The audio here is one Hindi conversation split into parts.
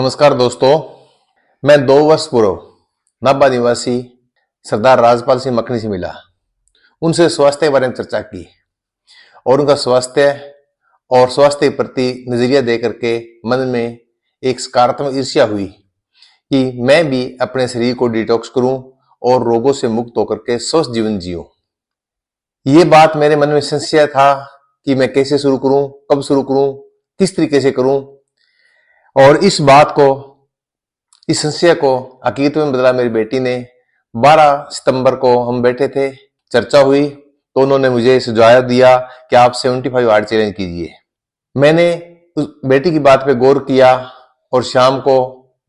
नमस्कार दोस्तों, मैं 2 वर्ष पूर्व नाभा निवासी सरदार राजपाल सिंह मखनी से मिला। उनसे स्वास्थ्य के बारे में चर्चा की और उनका स्वास्थ्य के प्रति नजरिया दे करके मन में एक सकारात्मक ईर्ष्या हुई कि मैं भी अपने शरीर को डिटॉक्स करूं और रोगों से मुक्त होकर के स्वस्थ जीवन जीऊं। ये बात मेरे मन में संशय था कि मैं कैसे शुरू करूं, कब शुरू करूं, किस तरीके से करूं। और इस संशय को हकीकत में बदला मेरी बेटी ने। 12 सितंबर को हम बैठे थे, चर्चा हुई तो उन्होंने मुझे सुझाव दिया कि आप 75 हार्ड चैलेंज कीजिए। मैंने उस बेटी की बात पे गौर किया और शाम को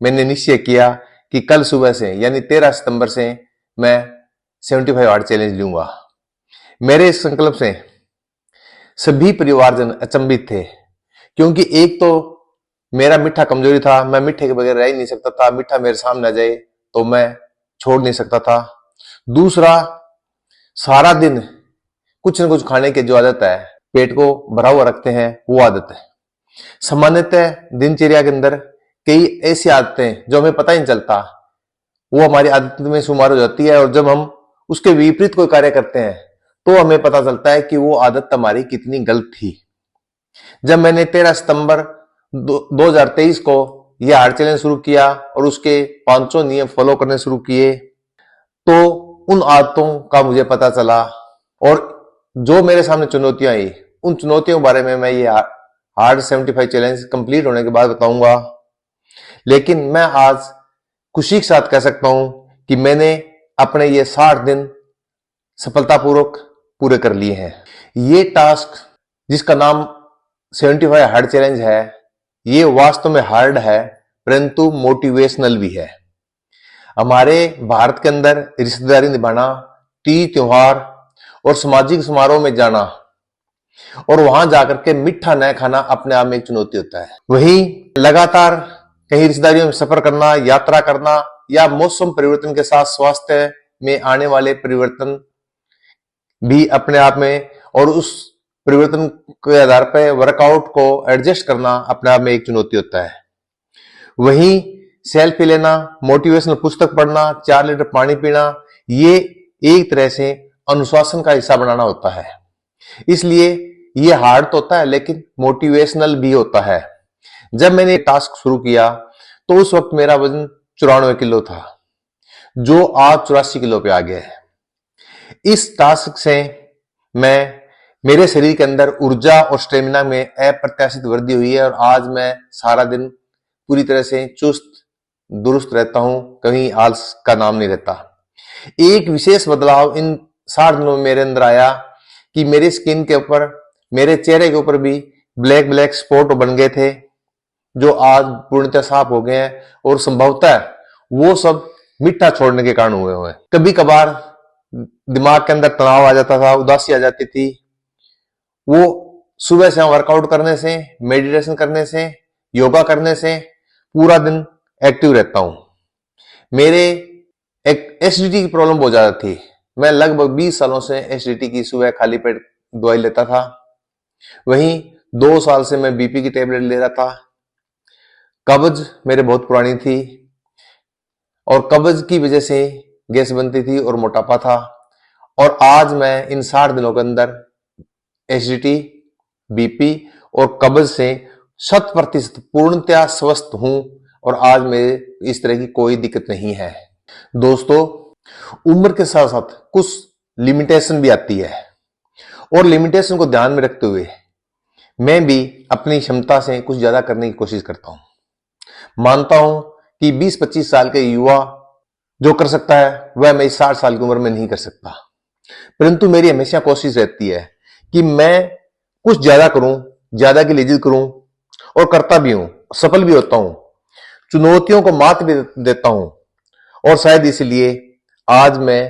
मैंने निश्चय किया कि कल सुबह से यानी 13 सितंबर से मैं 75 हार्ड चैलेंज लूंगा। मेरे इस संकल्प से सभी परिवारजन अचंभित थे, क्योंकि एक तो मेरा मीठा कमजोरी था, मैं मीठे के बगैर रह ही नहीं सकता था। मीठा मेरे सामने आ जाए तो मैं छोड़ नहीं सकता था। दूसरा, सारा दिन कुछ न कुछ खाने की जो आदत है, पेट को भरा हुआ रखते हैं, वो आदत है। सामान्यतः दिनचर्या के अंदर कई ऐसी आदतें जो हमें पता ही नहीं चलता, वो हमारी आदत में शुमार हो जाती है, और जब हम उसके विपरीत कोई कार्य करते हैं तो हमें पता चलता है कि वो आदत हमारी कितनी गलत थी। जब मैंने 13 सितंबर 2023 को यह हार्ड चैलेंज शुरू किया और उसके 500 नियम फॉलो करने शुरू किए, तो उन आदतों का मुझे पता चला और जो मेरे सामने चुनौतियां आई, उन चुनौतियों के बारे में मैं ये हार्ड 75 चैलेंज कंप्लीट होने के बाद बताऊंगा। लेकिन मैं आज खुशी के साथ कह सकता हूं कि मैंने अपने ये 60 दिन सफलतापूर्वक पूरे कर लिए हैं। ये टास्क जिसका नाम 75 हार्ड चैलेंज है, ये वास्तव में हार्ड है परंतु मोटिवेशनल भी है। हमारे भारत के अंदर रिश्तेदारी निभाना, तीज त्योहार और सामाजिक समारोह में जाना और वहां जाकर के मीठा न खाना अपने आप में एक चुनौती होता है। वहीं लगातार कहीं रिश्तेदारियों में सफर करना, यात्रा करना या मौसम परिवर्तन के साथ स्वास्थ्य में आने वाले परिवर्तन भी अपने आप में, और उस परिवर्तन के आधार पर वर्कआउट को एडजस्ट करना अपने आप में एक चुनौती होता है। वहीं सेल्फी लेना, मोटिवेशनल पुस्तक पढ़ना, 4 लीटर पानी पीना, ये एक तरह से अनुशासन का हिस्सा बनाना होता है। इसलिए ये हार्ड तो होता है लेकिन मोटिवेशनल भी होता है। जब मैंने टास्क शुरू किया तो उस वक्त मेरा वजन 94 किलो था, जो आज 84 किलो पे आ गया है। इस टास्क से मेरे शरीर के अंदर ऊर्जा और स्टेमिना में अप्रत्याशित वृद्धि हुई है और आज मैं सारा दिन पूरी तरह से चुस्त दुरुस्त रहता हूं, कहीं आलस का नाम नहीं रहता। एक विशेष बदलाव इन 60 दिनों में मेरे अंदर आया कि मेरी स्किन के ऊपर, मेरे चेहरे के ऊपर भी ब्लैक स्पॉट बन गए थे, जो आज पूर्णतः साफ हो गए हैं और संभवतः वो सब मीठा छोड़ने के कारण हुए हैं। कभी कभार दिमाग के अंदर तनाव आ जाता था, उदासी आ जाती थी, वो सुबह से वर्कआउट करने से, मेडिटेशन करने से, योगा करने से पूरा दिन एक्टिव रहता हूं। मेरे एक एसिडिटी की प्रॉब्लम बहुत ज्यादा थी। मैं लगभग 20 सालों से एसिडिटी की सुबह खाली पेट दवाई लेता था। वहीं 2 साल से मैं बीपी की टेबलेट ले रहा था। कब्ज मेरे बहुत पुरानी थी और कब्ज की वजह से गैस बनती थी और मोटापा था। और आज मैं इन 60 दिनों के अंदर एसिडिटी, बीपी और कब्ज से 100% पूर्णतया स्वस्थ हूं और आज मेरे इस तरह की कोई दिक्कत नहीं है। दोस्तों, उम्र के साथ साथ कुछ लिमिटेशन भी आती है और लिमिटेशन को ध्यान में रखते हुए मैं भी अपनी क्षमता से कुछ ज्यादा करने की कोशिश करता हूं। मानता हूं कि 20-25 साल के युवा जो कर सकता है वह मैं 60 साल की उम्र में नहीं कर सकता, परंतु मेरी हमेशा कोशिश रहती है कि मैं कुछ ज्यादा करूं, ज्यादा की लिजित करूं, और करता भी हूं, सफल भी होता हूं, चुनौतियों को मात भी देता हूं। और शायद इसलिए आज मैं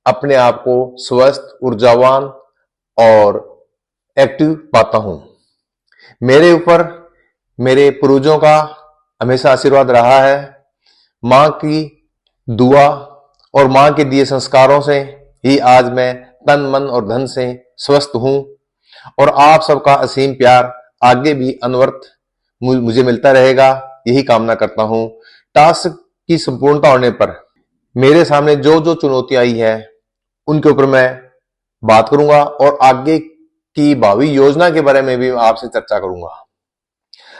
अपने आप को स्वस्थ, ऊर्जावान और एक्टिव पाता हूं। मेरे ऊपर मेरे पूर्वजों का हमेशा आशीर्वाद रहा है। मां की दुआ और मां के दिए संस्कारों से ही आज मैं तन, मन और धन से स्वस्थ हूं। और आप सबका असीम प्यार आगे भी अनवरत मुझे मिलता रहेगा, यही कामना करता हूं। टास्क की संपूर्णता होने पर मेरे सामने जो जो चुनौती आई है उनके ऊपर मैं बात करूंगा और आगे की भावी योजना के बारे में भी आपसे चर्चा करूंगा।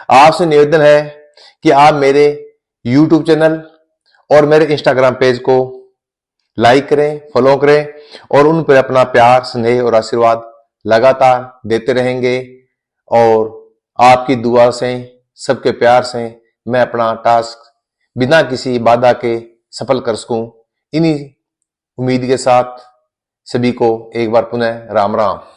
आपसे निवेदन है कि आप मेरे YouTube चैनल और मेरे इंस्टाग्राम पेज को लाइक करें, फॉलो करें और उन पर अपना प्यार, स्नेह और आशीर्वाद लगातार देते रहेंगे। और आपकी दुआ से, सबके प्यार से मैं अपना टास्क बिना किसी बाधा के सफल कर सकूं, इन्हीं उम्मीद के साथ सभी को एक बार पुनः राम राम।